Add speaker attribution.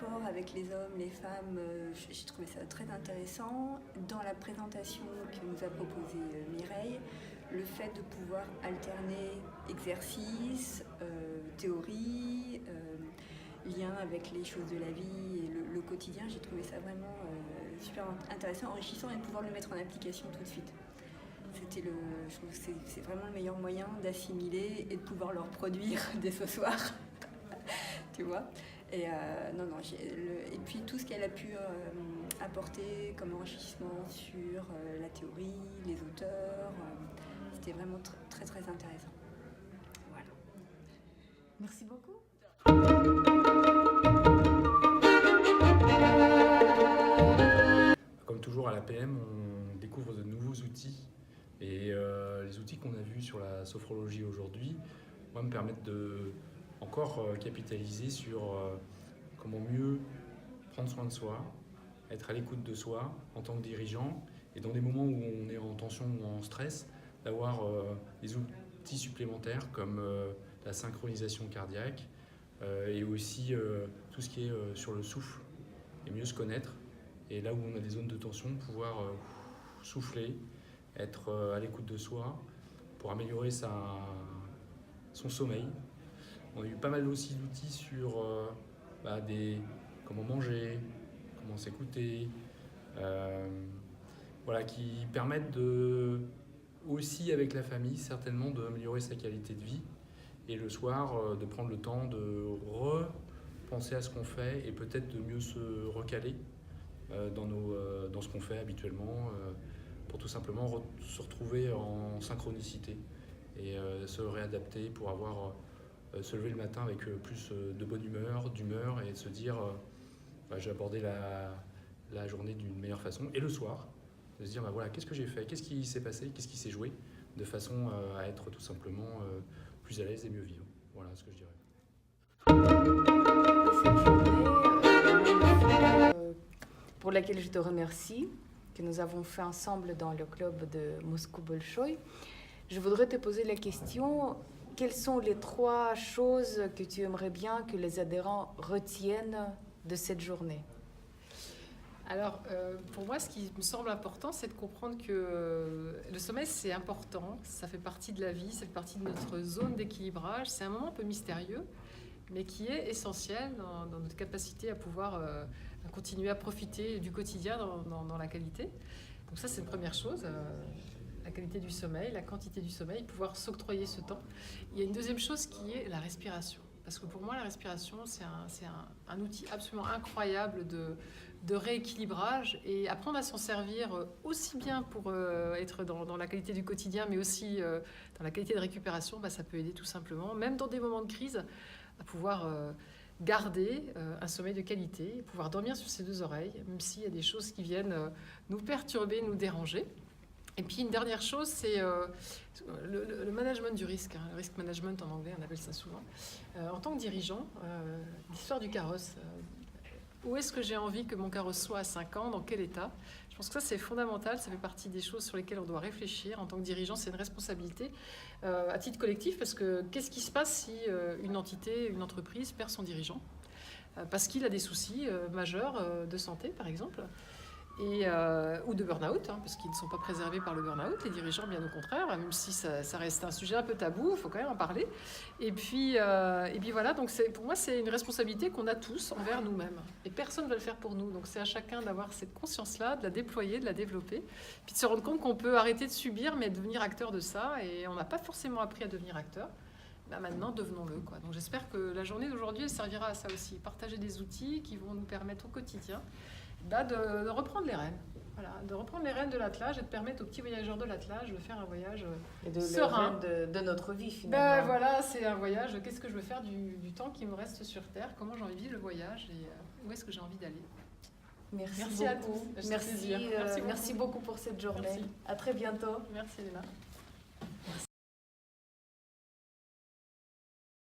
Speaker 1: rapport avec les hommes, les femmes, j'ai trouvé ça très intéressant. Dans la présentation que nous a proposée Mireille, le fait de pouvoir alterner exercice, théorie, lien avec les choses de la vie et le quotidien, j'ai trouvé ça vraiment super intéressant, enrichissant et de pouvoir le mettre en application tout de suite. Je trouve que c'est vraiment le meilleur moyen d'assimiler et de pouvoir le reproduire dès ce soir. Tu vois. Et et puis tout ce qu'elle a pu apporter comme enrichissement sur la théorie, les auteurs, c'était vraiment très intéressant. Voilà.
Speaker 2: Merci beaucoup.
Speaker 3: Comme toujours à l'APM, on découvre de nouveaux outils. Et les outils qu'on a vus sur la sophrologie aujourd'hui, moi, me permettent de encore capitaliser sur comment mieux prendre soin de soi, être à l'écoute de soi en tant que dirigeant, et dans des moments où on est en tension ou en stress, d'avoir des outils supplémentaires comme la synchronisation cardiaque et aussi tout ce qui est sur le souffle, et mieux se connaître. Et là où on a des zones de tension, pouvoir souffler, être à l'écoute de soi pour améliorer son sommeil. On a eu pas mal aussi d'outils sur comment manger, comment s'écouter, qui permettent aussi avec la famille certainement d'améliorer sa qualité de vie et le soir de prendre le temps de repenser à ce qu'on fait et peut-être de mieux se recaler dans ce qu'on fait habituellement pour tout simplement se retrouver en synchronicité et se réadapter pour se lever le matin avec plus de bonne humeur, d'humeur et de se dire j'ai abordé la journée d'une meilleure façon. Et le soir, de se dire qu'est-ce que j'ai fait, qu'est-ce qui s'est passé, qu'est-ce qui s'est joué, de façon à être tout simplement plus à l'aise et mieux vivre. Voilà ce que je dirais.
Speaker 2: Pour laquelle je te remercie, que nous avons fait ensemble dans le club de Moscou Bolchoï. Je voudrais te poser la question, quelles sont les 3 choses que tu aimerais bien que les adhérents retiennent de cette journée?
Speaker 4: Alors, pour moi, ce qui me semble important, c'est de comprendre que le sommeil, c'est important, ça fait partie de la vie, ça fait partie de notre zone d'équilibrage. C'est un moment un peu mystérieux, mais qui est essentiel dans notre capacité à pouvoir à continuer à profiter du quotidien dans la qualité. Donc ça, c'est une première chose, la qualité du sommeil, la quantité du sommeil, pouvoir s'octroyer ce temps. Il y a une deuxième chose qui est la respiration. Parce que pour moi, la respiration, c'est un outil absolument incroyable de rééquilibrage et apprendre à s'en servir aussi bien pour être dans la qualité du quotidien, mais aussi dans la qualité de récupération, ça peut aider tout simplement, même dans des moments de crise, à pouvoir garder un sommeil de qualité, pouvoir dormir sur ses 2 oreilles, même s'il y a des choses qui viennent nous perturber, nous déranger. Et puis une dernière chose, c'est le management du risque, le risk management en anglais, on appelle ça souvent. En tant que dirigeant, l'histoire du carrosse, où est-ce que j'ai envie que mon carrosse soit à 5 ans, dans quel état? Je pense que ça c'est fondamental, ça fait partie des choses sur lesquelles on doit réfléchir. En tant que dirigeant, c'est une responsabilité à titre collectif, parce que qu'est-ce qui se passe si une entité, une entreprise perd son dirigeant parce qu'il a des soucis majeurs de santé, par exemple, ou de burn-out, parce qu'ils ne sont pas préservés par le burn-out, les dirigeants, bien au contraire, même si ça reste un sujet un peu tabou, il faut quand même en parler. Et puis voilà, donc pour moi, c'est une responsabilité qu'on a tous envers nous-mêmes. Et personne ne va le faire pour nous. Donc c'est à chacun d'avoir cette conscience-là, de la déployer, de la développer, puis de se rendre compte qu'on peut arrêter de subir, mais devenir acteur de ça. Et on n'a pas forcément appris à devenir acteur. Maintenant, devenons-le. Donc j'espère que la journée d'aujourd'hui, elle servira à ça aussi. Partager des outils qui vont nous permettre au quotidien de reprendre les rênes. Voilà, de reprendre les rênes de l'attelage et de permettre aux petits voyageurs de l'attelage de faire un voyage serein.
Speaker 2: De notre vie, finalement.
Speaker 4: Voilà, c'est un voyage. Qu'est-ce que je veux faire du temps qui me reste sur Terre? Comment j'ai envie de vivre le voyage et où est-ce que j'ai envie d'aller?
Speaker 2: Merci
Speaker 4: beaucoup.
Speaker 2: À tous. Merci beaucoup pour cette journée.
Speaker 4: Merci.
Speaker 2: À très bientôt.
Speaker 4: Merci, Léna.